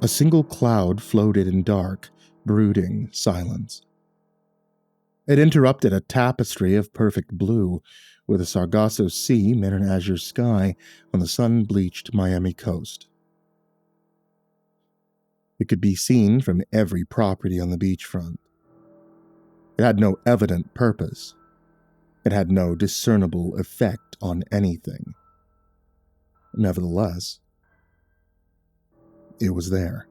A single cloud floated in dark, brooding silence. It interrupted a tapestry of perfect blue, with a Sargasso Sea met an azure sky on the sun-bleached Miami coast. It could be seen from every property on the beachfront. It had no evident purpose. It had no discernible effect on anything. Nevertheless, it was there.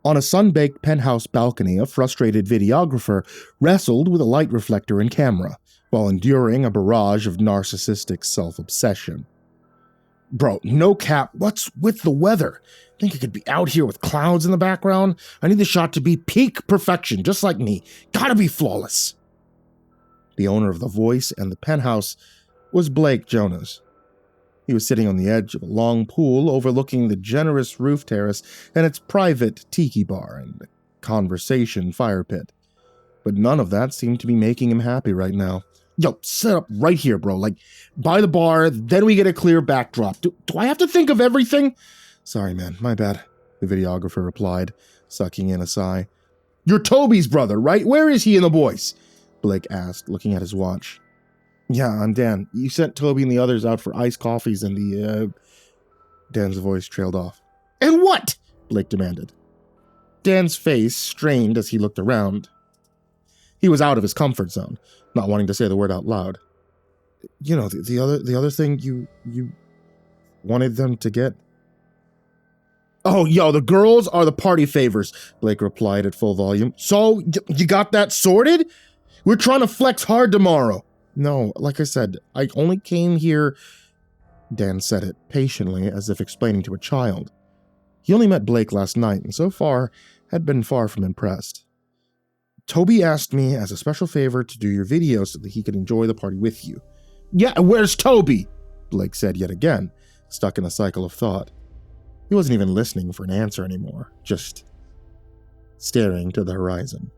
On a sun-baked penthouse balcony, a frustrated videographer wrestled with a light reflector and camera while enduring a barrage of narcissistic self-obsession. Bro, no cap, what's with the weather? Think I could be out here with clouds in the background? I need the shot to be peak perfection, just like me. Gotta be flawless. The owner of the voice and the penthouse was Blake Jonas. He was sitting on the edge of a long pool overlooking the generous roof terrace and its private tiki bar and conversation fire pit. But none of that seemed to be making him happy right now. Yo, set up right here, bro. Like, by the bar, then we get a clear backdrop. Do I have to think of everything? Sorry, man. My bad, the videographer replied, sucking in a sigh. You're Toby's brother, right? Where is he and the boys? Blake asked, looking at his watch. Yeah, I'm Dan. You sent Toby and the others out for iced coffees and the, Dan's voice trailed off. And what? Blake demanded. Dan's face strained as he looked around. He was out of his comfort zone, not wanting to say the word out loud. You know, the other thing you wanted them to get? Oh, yo, the girls are the party favors, Blake replied at full volume. So, you got that sorted? We're trying to flex hard tomorrow. No, like I said, I only came here... Dan said it patiently, as if explaining to a child. He only met Blake last night, and so far had been far from impressed. Toby asked me as a special favor to do your video so that he could enjoy the party with you. Yeah, where's Toby? Blake said yet again, stuck in a cycle of thought. He wasn't even listening for an answer anymore, just staring to the horizon.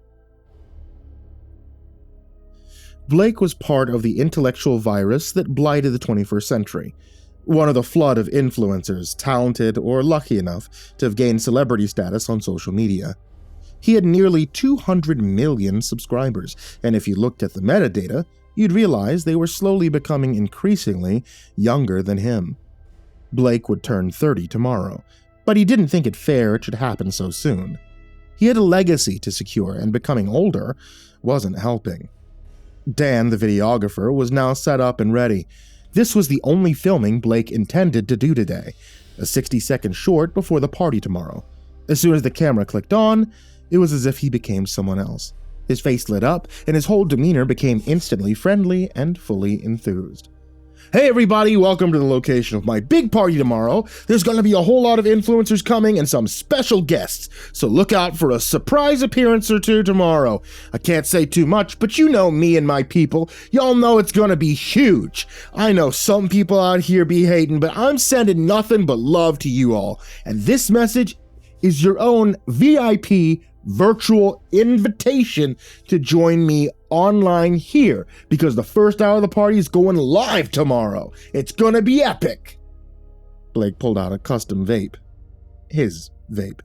Blake was part of the intellectual virus that blighted the 21st century, one of the flood of influencers talented or lucky enough to have gained celebrity status on social media. He had nearly 200 million subscribers, and if you looked at the metadata, you'd realize they were slowly becoming increasingly younger than him. Blake would turn 30 tomorrow, but he didn't think it fair it should happen so soon. He had a legacy to secure, and becoming older wasn't helping. Dan, the videographer, was now set up and ready. This was the only filming Blake intended to do today, a 60-second short before the party tomorrow. As soon as the camera clicked on, it was as if he became someone else. His face lit up, and his whole demeanor became instantly friendly and fully enthused. Hey everybody, welcome to the location of my big party tomorrow. There's going to be a whole lot of influencers coming and some special guests, so look out for a surprise appearance or two tomorrow. I can't say too much, but you know me and my people. Y'all know it's going to be huge. I know some people out here be hating, but I'm sending nothing but love to you all. And this message is your own VIP virtual invitation to join me online here, because the first hour of the party is going live tomorrow. It's gonna be epic. Blake pulled out a custom vape. His vape.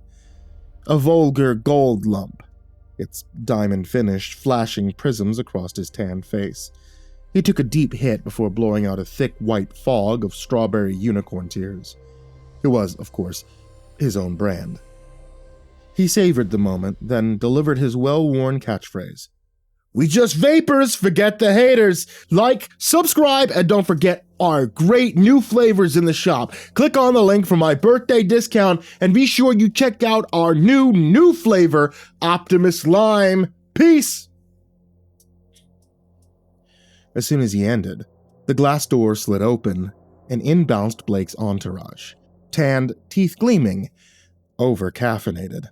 A vulgar gold lump. Its diamond finished, flashing prisms across his tanned face. He took a deep hit before blowing out a thick white fog of strawberry unicorn tears. It was, of course, his own brand. He savored the moment, then delivered his well-worn catchphrase. We just vapors, forget the haters. Like, subscribe, and don't forget our great new flavors in the shop. Click on the link for my birthday discount, and be sure you check out our new flavor, Optimus Lime. Peace! As soon as he ended, the glass door slid open, and in bounced Blake's entourage, tanned, teeth gleaming, over-caffeinated.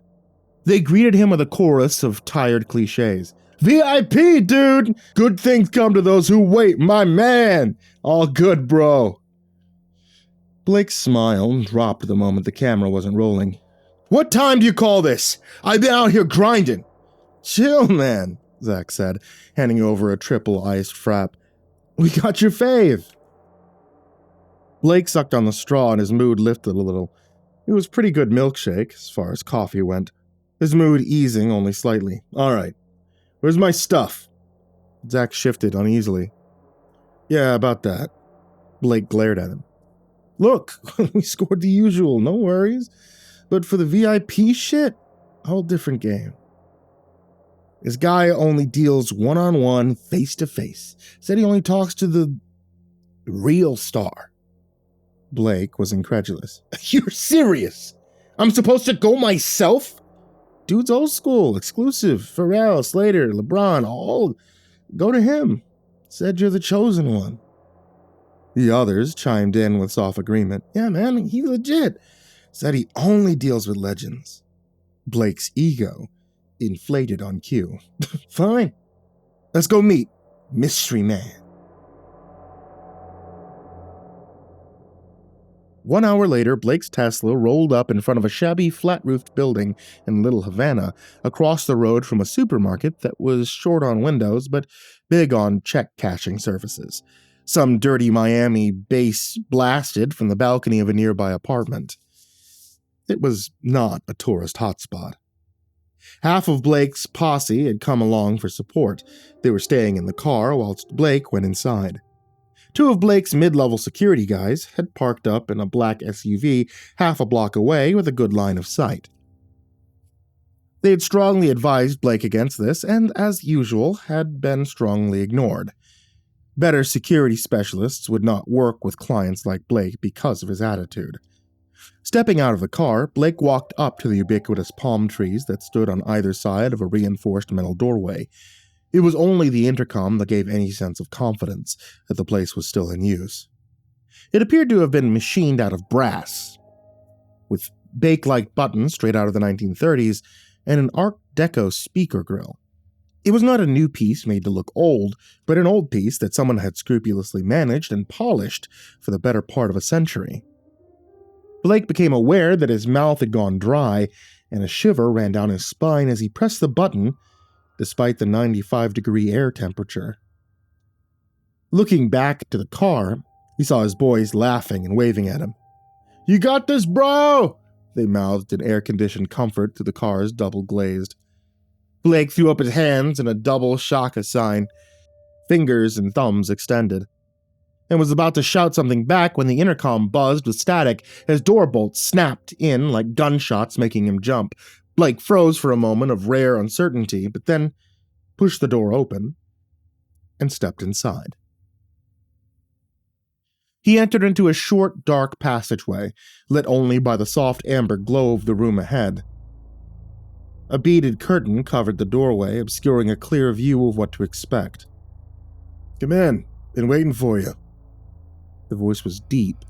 They greeted him with a chorus of tired cliches. VIP, dude! Good things come to those who wait, my man! All good, bro. Blake's smile dropped the moment the camera wasn't rolling. What time do you call this? I've been out here grinding. Chill, man, Zach said, handing over a triple iced frap. We got your fave. Blake sucked on the straw and his mood lifted a little. It was pretty good milkshake as far as coffee went, his mood easing only slightly. All right, where's my stuff? Zach shifted uneasily. Yeah, about that. Blake glared at him. Look, we scored the usual, no worries. But for the VIP shit, whole different game. This guy only deals one-on-one, face-to-face. Said he only talks to the real star. Blake was incredulous. You're serious? I'm supposed to go myself? Dude's old school, exclusive. Pharrell, Slater, LeBron, all go to him. Said you're the chosen one. The others chimed in with soft agreement. Yeah, man, he's legit. Said he only deals with legends. Blake's ego inflated on cue. Fine. Let's go meet Mystery Man. 1 hour later, Blake's Tesla rolled up in front of a shabby, flat-roofed building in Little Havana, across the road from a supermarket that was short on windows but big on check-cashing services. Some dirty Miami bass blasted from the balcony of a nearby apartment. It was not a tourist hotspot. Half of Blake's posse had come along for support. They were staying in the car whilst Blake went inside. 2 of Blake's mid-level security guys had parked up in a black SUV half a block away with a good line of sight. They had strongly advised Blake against this and, as usual, had been strongly ignored. Better security specialists would not work with clients like Blake because of his attitude. Stepping out of the car, Blake walked up to the ubiquitous palm trees that stood on either side of a reinforced metal doorway. It was only the intercom that gave any sense of confidence that the place was still in use. It appeared to have been machined out of brass, with bake-like buttons straight out of the 1930s and an Art Deco speaker grill. It was not a new piece made to look old, but an old piece that someone had scrupulously managed and polished for the better part of a century. Blake became aware that his mouth had gone dry, and a shiver ran down his spine as he pressed the button, despite the 95-degree air temperature. Looking back to the car, he saw his boys laughing and waving at him. You got this, bro! They mouthed in air-conditioned comfort to the car's double-glazed. Blake threw up his hands in a double shaka sign, fingers and thumbs extended, and was about to shout something back when the intercom buzzed with static as door bolts snapped in like gunshots, making him jump. Blake froze for a moment of rare uncertainty, but then pushed the door open and stepped inside. He entered into a short, dark passageway, lit only by the soft amber glow of the room ahead. A beaded curtain covered the doorway, obscuring a clear view of what to expect. Come in. Been waiting for you. The voice was deep,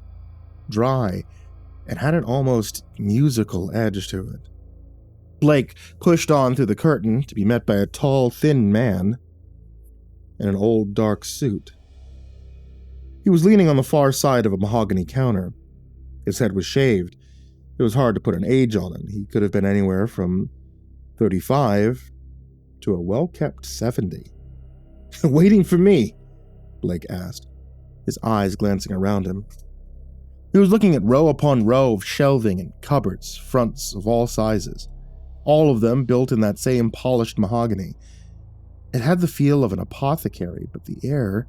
dry, and had an almost musical edge to it. Blake pushed on through the curtain to be met by a tall, thin man in an old, dark suit. He was leaning on the far side of a mahogany counter. His head was shaved. It was hard to put an age on him. He could have been anywhere from 35 to a well-kept 70. Waiting for me? Blake asked, his eyes glancing around him. He was looking at row upon row of shelving and cupboards, fronts of all sizes, all of them built in that same polished mahogany. It had the feel of an apothecary, but the air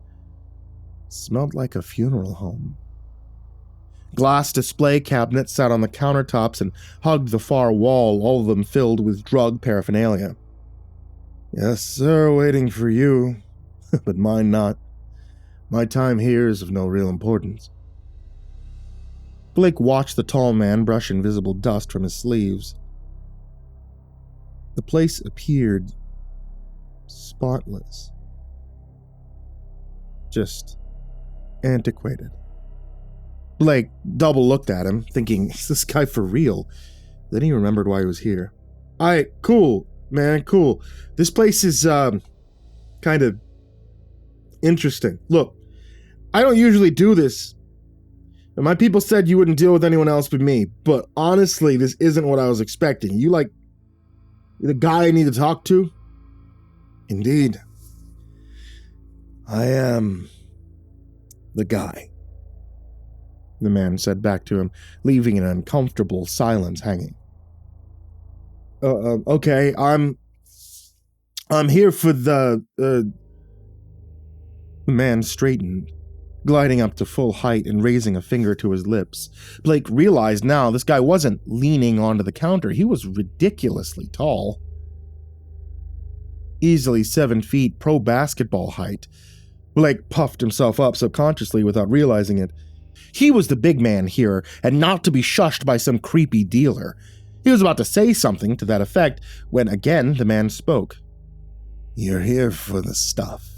smelled like a funeral home. Glass display cabinets sat on the countertops and hugged the far wall, all of them filled with drug paraphernalia. Yes, sir, waiting for you, but mine not. My time here is of no real importance. Blake watched the tall man brush invisible dust from his sleeves. The place appeared spotless. Just antiquated. Blake double looked at him, thinking, is this guy for real? Then he remembered why he was here. Alright, cool, man, cool. This place is, kind of interesting. Look, I don't usually do this. And my people said you wouldn't deal with anyone else but me, but honestly, this isn't what I was expecting. You're the guy I need to talk to? Indeed. I am the guy. the man said back to him, leaving an uncomfortable silence hanging. Okay, I'm here for the man straightened, gliding up to full height and raising a finger to his lips. Blake realized now this guy wasn't leaning onto the counter, he was ridiculously tall. Easily 7 feet, pro basketball height. Blake puffed himself up subconsciously without realizing it. He was the big man here, and not to be shushed by some creepy dealer. He was about to say something to that effect when again the man spoke. You're here for the stuff.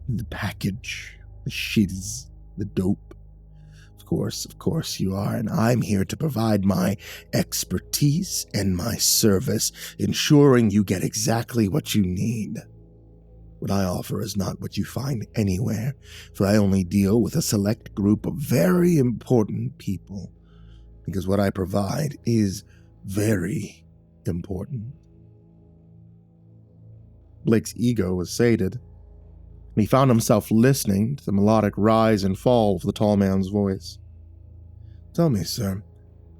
The package. The shiz. The dope. Of course you are, and I'm here to provide my expertise and my service, ensuring you get exactly what you need. What I offer is not what you find anywhere, for I only deal with a select group of very important people, because what I provide is very important. Blake's ego was sated, and he found himself listening to the melodic rise and fall of the tall man's voice. Tell me, sir,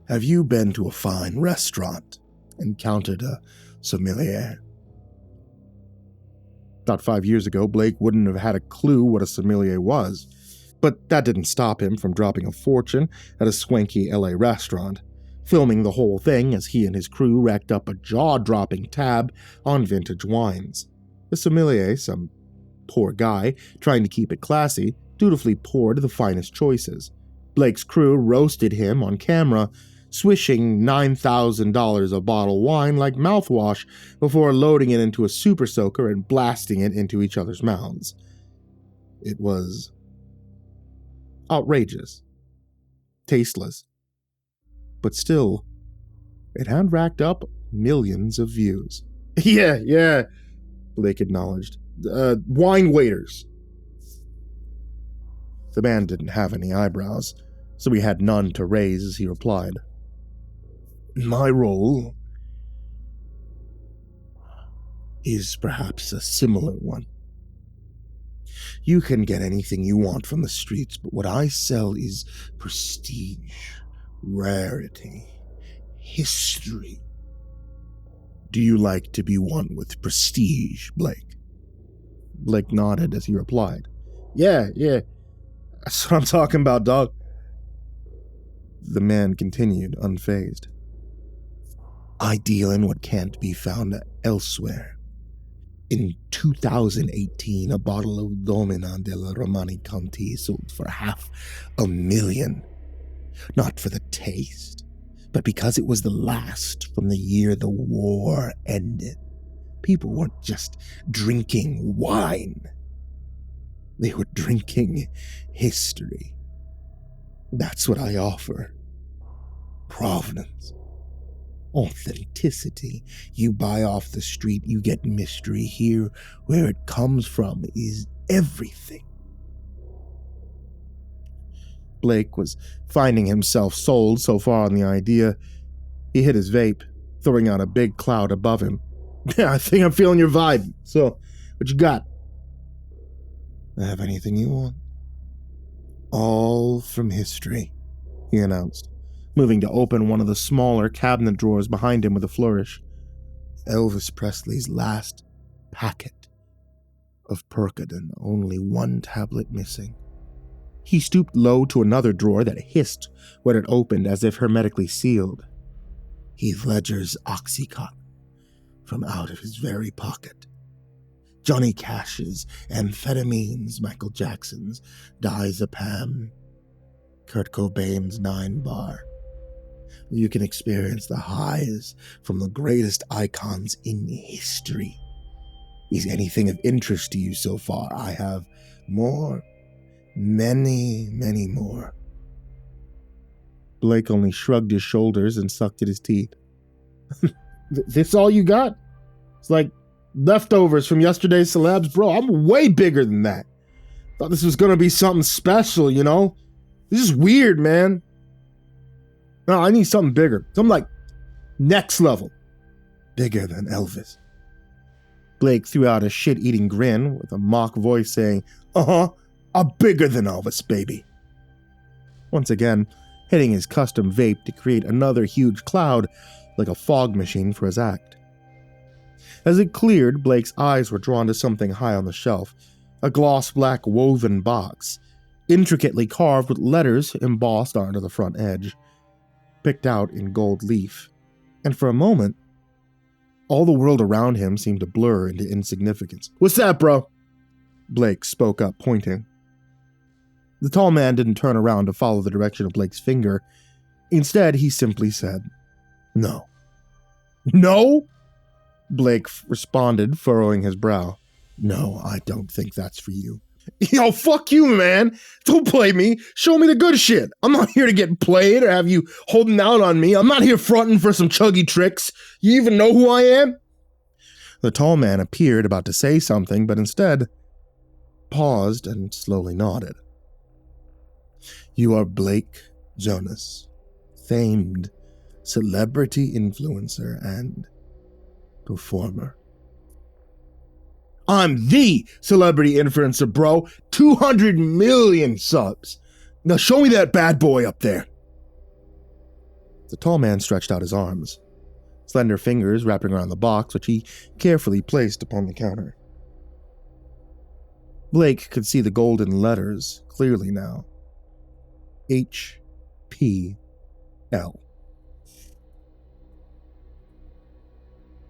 have you been to a fine restaurant, encountered a sommelier? About 5 years ago, Blake wouldn't have had a clue what a sommelier was, but that didn't stop him from dropping a fortune at a swanky LA restaurant, filming the whole thing as he and his crew racked up a jaw-dropping tab on vintage wines. The sommelier, some poor guy trying to keep it classy, dutifully poured the finest choices. Blake's crew roasted him on camera, swishing $9,000 of bottled wine like mouthwash before loading it into a super soaker and blasting it into each other's mouths. It was outrageous, tasteless, but still, it had racked up millions of views. Yeah, Blake acknowledged. Wine waiters. The man didn't have any eyebrows, so he had none to raise as he replied. My role is perhaps a similar one. You can get anything you want from the streets, but what I sell is prestige, rarity, history. Do you like to be one with prestige, Blake? Blake nodded as he replied. Yeah, that's what I'm talking about, dog. The man continued, unfazed. I deal in what can't be found elsewhere. In 2018, a bottle of Domina della Romani Conti sold for $500,000. Not for the taste, but because it was the last from the year the war ended. People weren't just drinking wine. They were drinking history. That's what I offer. Provenance. Authenticity. You buy off the street, you get mystery. Here, where it comes from is everything. Blake was finding himself sold so far on the idea. He hit his vape, throwing out a big cloud above him. Yeah, I think I'm feeling your vibe. So, what you got? I have anything you want. All from history, he announced, moving to open one of the smaller cabinet drawers behind him with a flourish. Elvis Presley's last packet of Percodan, only one tablet missing. He stooped low to another drawer that hissed when it opened as if hermetically sealed. Heath Ledger's Oxycontin from out of his very pocket. Johnny Cash's Amphetamines, Michael Jackson's Diazepam, Kurt Cobain's 9-bar. You can experience the highs from the greatest icons in history. Is anything of interest to you so far? I have more, many, many more. Blake only shrugged his shoulders and sucked at his teeth. This all you got? It's like leftovers from yesterday's celebs? Bro, I'm way bigger than that. Thought this was gonna be something special, you know? This is weird, man. No, I need something bigger. Something like next level. Bigger than Elvis. Blake threw out a shit-eating grin with a mock voice saying, I'm bigger than Elvis, baby. once again hitting his custom vape to create another huge cloud like a fog machine for his act. As it cleared, Blake's eyes were drawn to something high on the shelf, a gloss black woven box, intricately carved with letters embossed onto the front edge, picked out in gold leaf. And for a moment, all the world around him seemed to blur into insignificance. "What's that, bro?" Blake spoke up, pointing. The tall man didn't turn around to follow the direction of Blake's finger. Instead, he simply said, "No." "No?" Blake responded, furrowing his brow. "No, I don't think that's for you." "Yo, fuck you, man. Don't play me. Show me the good shit. I'm not here to get played or have you holding out on me. I'm not here fronting for some chuggy tricks. You even know who I am?" The tall man appeared about to say something, but instead paused and slowly nodded. "You are Blake Jonas, famed celebrity influencer and performer." "I'm the celebrity influencer, bro. 200 million subs. Now show me that bad boy up there." The tall man stretched out his arms, slender fingers wrapping around the box, which he carefully placed upon the counter. Blake could see the golden letters clearly now. HPL.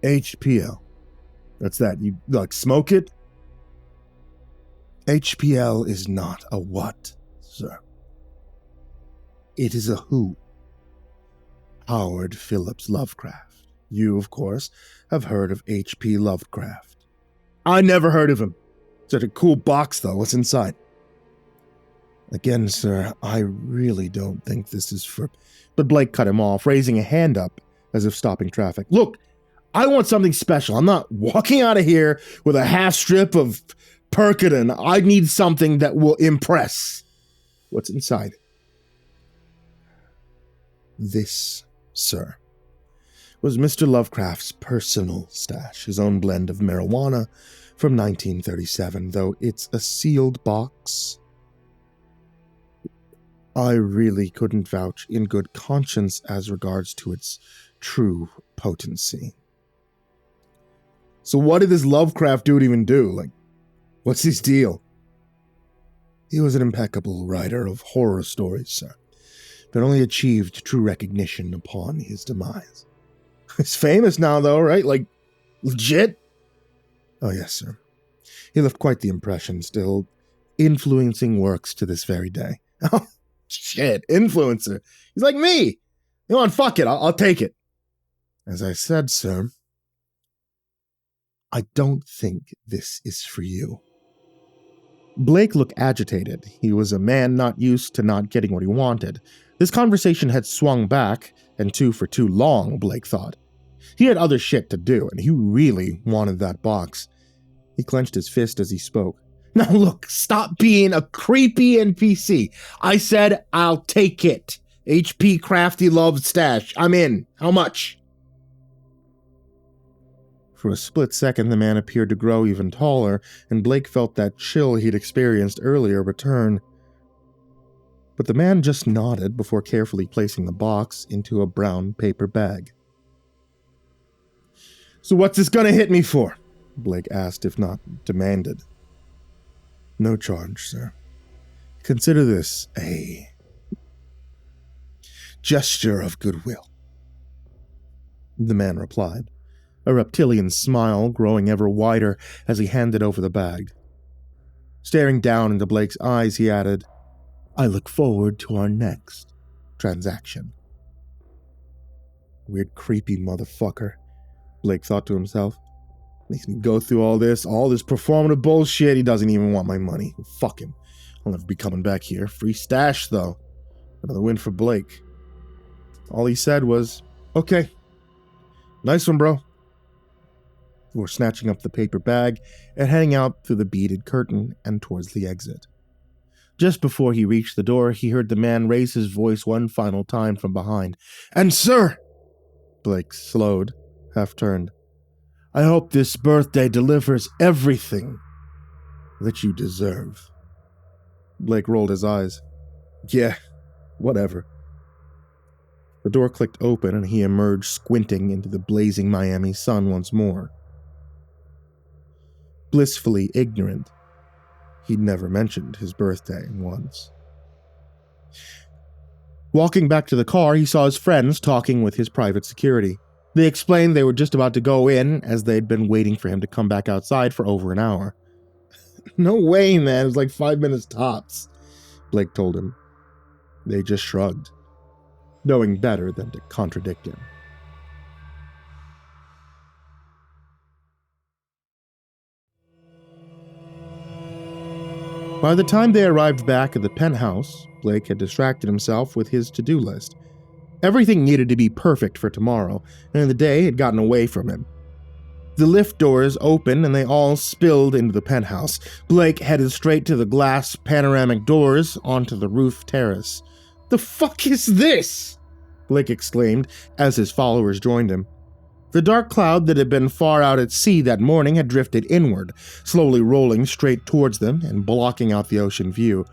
HPL. That's that. You, like, smoke it? HPL is not a what, sir. It is a who. Howard Phillips Lovecraft. You, of course, have heard of H.P. Lovecraft. I never heard of him. Such a cool box, though. What's inside? Again, sir, I really don't think this is for... But Blake cut him off, raising a hand up as if stopping traffic. "Look, I want something special. I'm not walking out of here with a half strip of Percodan. I need something that will impress." "What's inside?" "This, sir, was Mr. Lovecraft's personal stash, his own blend of marijuana from 1937, though it's a sealed box. I really couldn't vouch in good conscience as regards to its true potency." "So what did this Lovecraft dude even do? Like, what's his deal?" "He was an impeccable writer of horror stories, sir, but only achieved true recognition upon his demise." "He's famous now, though, right? Like, legit?" "Oh, yes, sir. He left quite the impression, still influencing works to this very day." "Oh, shit, influencer. He's like me. You want, fuck it, I'll take it." "As I said, sir, I don't think this is for you." Blake looked agitated. He was a man not used to not getting what he wanted. This conversation had swung back, and for too long, Blake thought. He had other shit to do, and he really wanted that box. He clenched his fist as he spoke. "Now look, stop being a creepy NPC. I said I'll take it. HP Crafty Love Stash. I'm in. How much?" For a split second, the man appeared to grow even taller, and Blake felt that chill he'd experienced earlier return. But the man just nodded before carefully placing the box into a brown paper bag. "So what's this gonna hit me for?" Blake asked, if not demanded. "No charge, sir. Consider this a gesture of goodwill," the man replied, a reptilian smile growing ever wider as he handed over the bag. Staring down into Blake's eyes, he added, "I look forward to our next transaction." Weird, creepy motherfucker, Blake thought to himself. Makes me go through all this performative bullshit. He doesn't even want my money. Fuck him. I'll never be coming back here. Free stash, though. Another win for Blake. All he said was, "Okay. Nice one, bro." Before snatching up the paper bag and heading out through the beaded curtain and towards the exit. Just before he reached the door, he heard the man raise his voice one final time from behind. "And sir," Blake slowed, half-turned, "I hope this birthday delivers everything that you deserve." Blake rolled his eyes. "Yeah, Whatever. The door clicked open and he emerged squinting into the blazing Miami sun once more. Blissfully ignorant, he'd never mentioned his birthday once. Walking back to the car, he saw his friends talking with his private security. They explained they were just about to go in, as they'd been waiting for him to come back outside for over an hour. No way, man, it was like 5 minutes tops, Blake told him. They just shrugged, knowing better than to contradict him. By the time they arrived back at the penthouse, Blake had distracted himself with his to-do list. Everything needed to be perfect for tomorrow, and the day had gotten away from him. The lift doors opened and they all spilled into the penthouse. Blake headed straight to the glass panoramic doors onto the roof terrace. "The fuck is this?" Blake exclaimed as his followers joined him. The dark cloud that had been far out at sea that morning had drifted inward, slowly rolling straight towards them and blocking out the ocean view.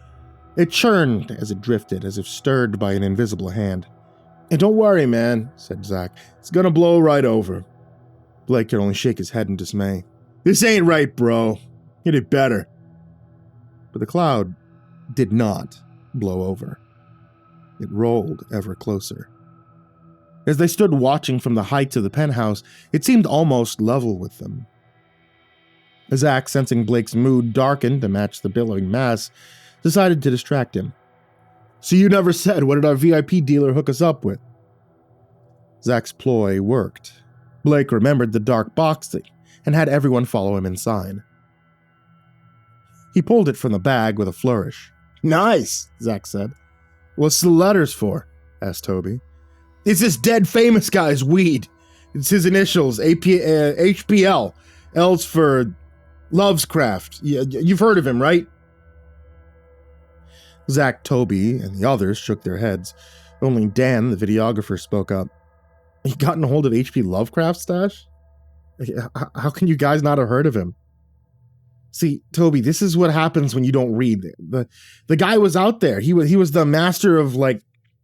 It churned as it drifted, as if stirred by an invisible hand. "And don't worry, man," said Zach. "It's gonna blow right over." Blake could only shake his head in dismay. "This ain't right, bro. Get it better." But the cloud did not blow over. It rolled ever closer. As they stood watching from the heights of the penthouse, it seemed almost level with them. Zach, sensing Blake's mood darken to match the billowing mass, decided to distract him. "So you never said, what did our VIP dealer hook us up with?" Zach's ploy worked. Blake remembered the dark box and had everyone follow him inside. He pulled it from the bag with a flourish. "Nice," Zach said. "What's the letters for?" asked Toby. "It's this dead famous guy's weed. It's his initials, HPL. L's for Lovecraft. You've heard of him, right?" Zach, Toby, and the others shook their heads. Only Dan, the videographer, spoke up. "You gotten a hold of H.P. Lovecraft's stash? How can you guys not have heard of him?" "See, Toby, this is what happens when you don't read. The guy was out there. He was the master of, like,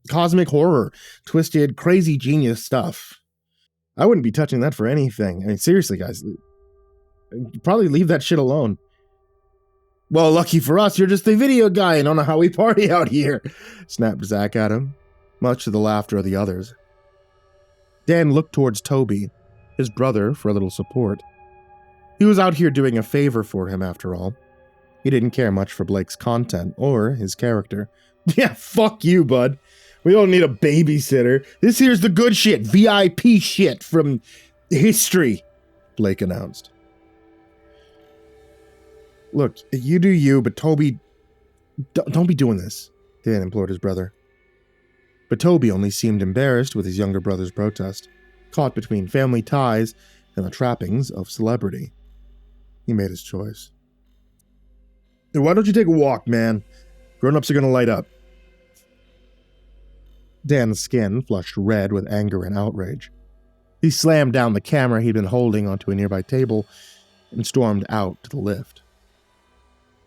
cosmic horror, twisted, crazy genius stuff. I wouldn't be touching that for anything. I mean, seriously, guys, probably leave that shit alone." "Well, lucky for us, you're just the video guy and don't know how we party out here," snapped Zach at him, much to the laughter of the others. Dan looked towards Toby, his brother, for a little support. He was out here doing a favor for him, after all. He didn't care much for Blake's content or his character. "Yeah, fuck you, bud. We don't need a babysitter. This here's the good shit, VIP shit from history," Blake announced. "Look, you do you, but Toby, don't be doing this," Dan implored his brother. But Toby only seemed embarrassed with his younger brother's protest, caught between family ties and the trappings of celebrity. He made his choice. "Why don't you take a walk, man? Grown-ups are gonna light up." Dan's skin flushed red with anger and outrage. He slammed down the camera he'd been holding onto a nearby table and stormed out to the lift.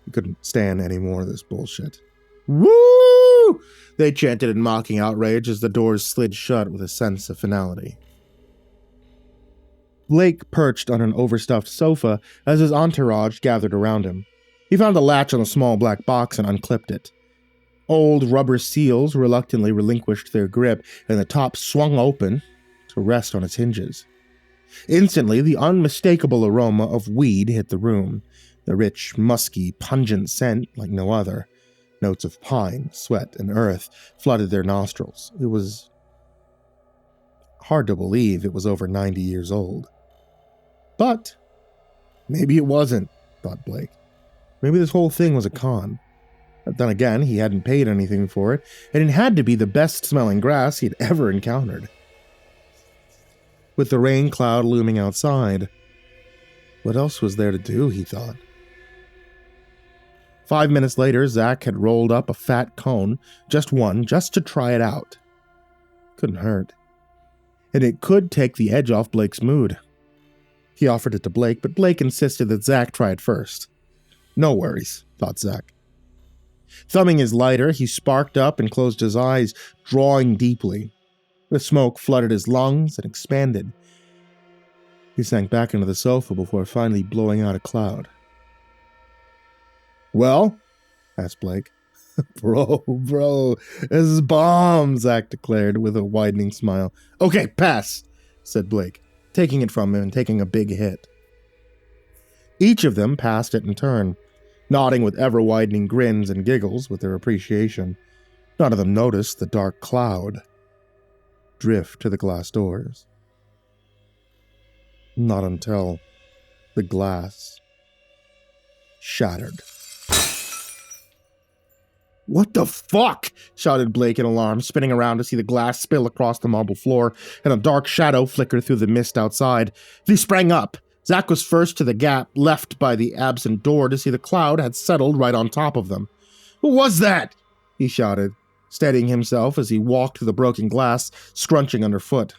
He couldn't stand any more of this bullshit. "Woo!" they chanted in mocking outrage as the doors slid shut with a sense of finality. Blake perched on an overstuffed sofa as his entourage gathered around him. He found the latch on the small black box and unclipped it. Old rubber seals reluctantly relinquished their grip, and the top swung open to rest on its hinges. Instantly, the unmistakable aroma of weed hit the room, the rich, musky, pungent scent like no other. Notes of pine, sweat, and earth flooded their nostrils. It was hard to believe it was over 90 years old. But maybe it wasn't, thought Blake. Maybe this whole thing was a con. But then again, he hadn't paid anything for it, and it had to be the best-smelling grass he'd ever encountered. With the rain cloud looming outside, what else was there to do, he thought. 5 minutes later, Zach had rolled up a fat cone, just one, just to try it out. Couldn't hurt. And it could take the edge off Blake's mood. He offered it to Blake, but Blake insisted that Zach try it first. No worries, thought Zach. Thumbing his lighter, he sparked up and closed his eyes, drawing deeply. The smoke flooded his lungs and expanded. He sank back into the sofa before finally blowing out a cloud. "Well?" asked Blake. Bro, this is bomb, Zach declared with a widening smile. "Okay, pass," said Blake, taking it from him and taking a big hit. Each of them passed it in turn, nodding with ever-widening grins and giggles with their appreciation. None of them noticed the dark cloud drift to the glass doors. Not until the glass shattered. "What the fuck?" shouted Blake in alarm, spinning around to see the glass spill across the marble floor and a dark shadow flicker through the mist outside. He sprang up. Zach was first to the gap left by the absent door to see the cloud had settled right on top of them. "What was that?" he shouted, steadying himself as he walked to the broken glass, scrunching underfoot.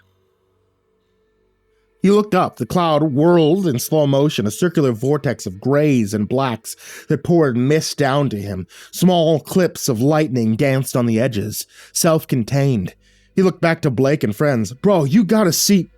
He looked up. The cloud whirled in slow motion, a circular vortex of grays and blacks that poured mist down to him. Small clips of lightning danced on the edges, self-contained. He looked back to Blake and friends. "Bro, you gotta see..."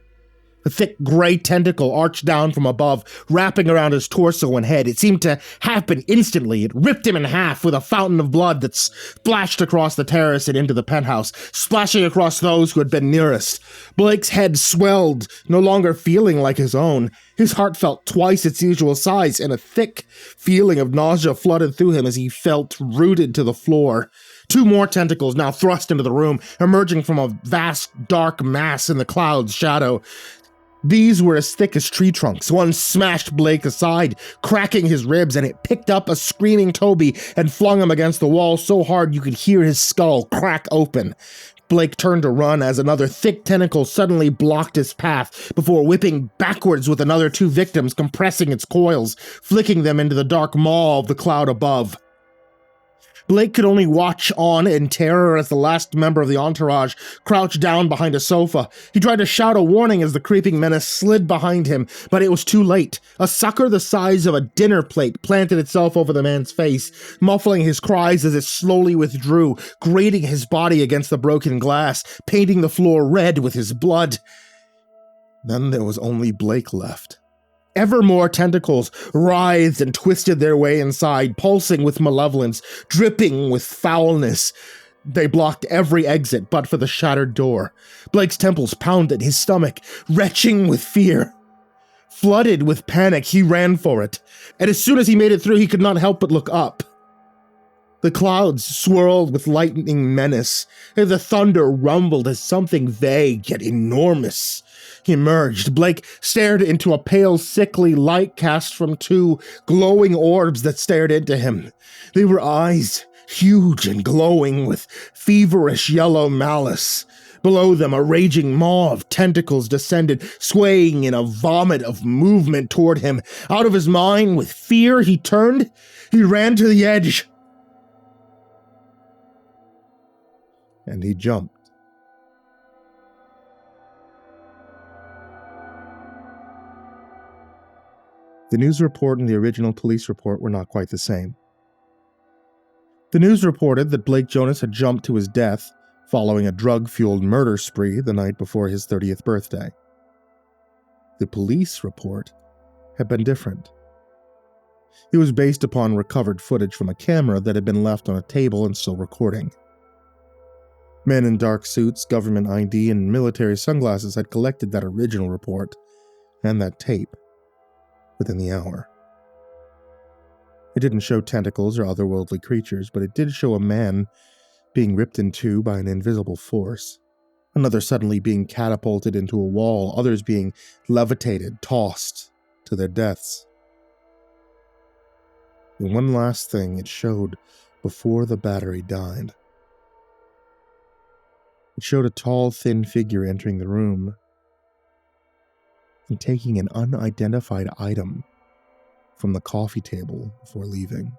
A thick gray tentacle arched down from above, wrapping around his torso and head. It seemed to happen instantly. It ripped him in half with a fountain of blood that splashed across the terrace and into the penthouse, splashing across those who had been nearest. Blake's head swelled, no longer feeling like his own. His heart felt twice its usual size, and a thick feeling of nausea flooded through him as he felt rooted to the floor. Two more tentacles now thrust into the room, emerging from a vast dark mass in the cloud's shadow. These were as thick as tree trunks. One smashed Blake aside, cracking his ribs, and it picked up a screaming Toby and flung him against the wall so hard you could hear his skull crack open. Blake turned to run as another thick tentacle suddenly blocked his path before whipping backwards with another two victims, compressing its coils, flicking them into the dark maw of the cloud above. Blake could only watch on in terror as the last member of the entourage crouched down behind a sofa. He tried to shout a warning as the creeping menace slid behind him, but it was too late. A sucker the size of a dinner plate planted itself over the man's face, muffling his cries as it slowly withdrew, grating his body against the broken glass, painting the floor red with his blood. Then there was only Blake left. Ever more tentacles writhed and twisted their way inside, pulsing with malevolence, dripping with foulness. They blocked every exit but for the shattered door. Blake's temples pounded, his stomach retching with fear. Flooded with panic, he ran for it, and as soon as he made it through, he could not help but look up. The clouds swirled with lightning menace, and the thunder rumbled as something vague yet enormous emerged. Blake stared into a pale, sickly light cast from two glowing orbs that stared into him. They were eyes, huge and glowing with feverish yellow malice. Below them, a raging maw of tentacles descended, swaying in a vomit of movement toward him. Out of his mind, with fear, he turned. He ran to the edge. And he jumped. The news report and the original police report were not quite the same. The news reported that Blake Jonas had jumped to his death following a drug-fueled murder spree the night before his 30th birthday. The police report had been different. It was based upon recovered footage from a camera that had been left on a table and still recording. Men in dark suits, government ID, and military sunglasses had collected that original report and that tape within the hour. It didn't show tentacles or otherworldly creatures, but it did show a man being ripped in two by an invisible force, another suddenly being catapulted into a wall, others being levitated, tossed to their deaths. And one last thing it showed before the battery died. It showed a tall, thin figure entering the room and taking an unidentified item from the coffee table before leaving.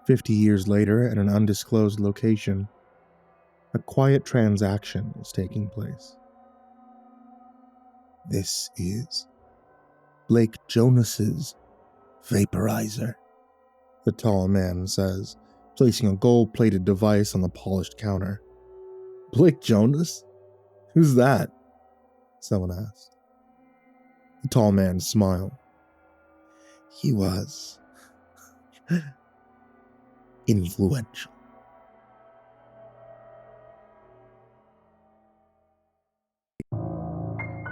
50 years later, at an undisclosed location, a quiet transaction is taking place. This is Blake Jonas's vaporizer. the tall man says, placing a gold-plated device on the polished counter. Blake Jonas? Who's that? Someone asked. The tall man smiled. He was influential.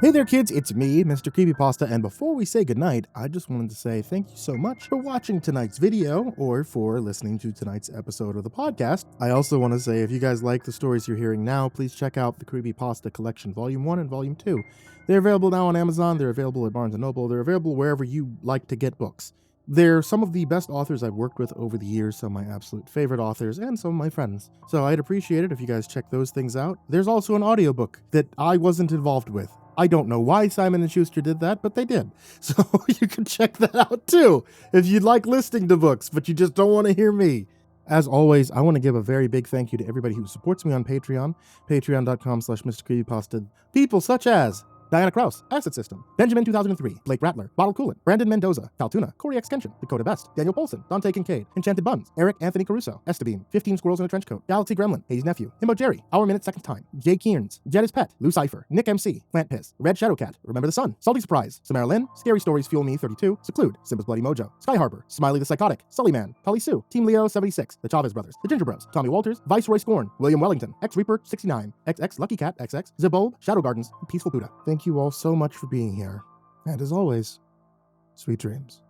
Hey there kids, it's me, MrCreepyPasta, and before we say goodnight, I just wanted to say thank you so much for watching tonight's video, or for listening to tonight's episode of the podcast. I also want to say if you guys like the stories you're hearing now, please check out the Creepypasta Collection Volume 1 and Volume 2. They're available now on Amazon, they're available at Barnes & Noble, they're available wherever you like to get books. They're some of the best authors I've worked with over the years, some of my absolute favorite authors, and some of my friends. So I'd appreciate it if you guys check those things out. There's also an audiobook that I wasn't involved with. I don't know why Simon & Schuster did that, but they did. So you can check that out too, if you'd like listening to books, but you just don't want to hear me. As always, I want to give a very big thank you to everybody who supports me on Patreon, patreon.com/MrCreepyPasta. People such as Diana Kraus, AcidSystem, Benjamin 2003, Blake Rattler, Bottle Coolant, Brandon Mendoza, Caltuna, CoryxKenshin, Dakota Best, Daniel Poulsen, Dante Kinkade, Enchanted Buns, Eric Anthony Caruso, Estebean, 15 Squirrels in a Trench Coat, Galaxy Gremlin, Hazy's Nephew, himbojerry, Our Minute Second Time, Jay Kearns, Jed is Pet, Lou Cypher, Nick MC, Plant Piss, Red Shadow Cat, Remember the Sun, Salty Surprise, Samara Lynn, Scary Stories Fuel Me 32, Seclude, Simba's Bloody Mojo, Sky Harbor, Smiley the Psychotic, Sully Man, Polly Sue, Team Leo 76, The Chavez Brothers, The Ginger Bros, Tommy Walters, Viceroy Scorn, William Wellington, X Reaper 69, XX Lucky Cat XX, Zibulb, Shadow Gardens, and Peaceful Buddha. Thank you all so much for being here. And as always, sweet dreams.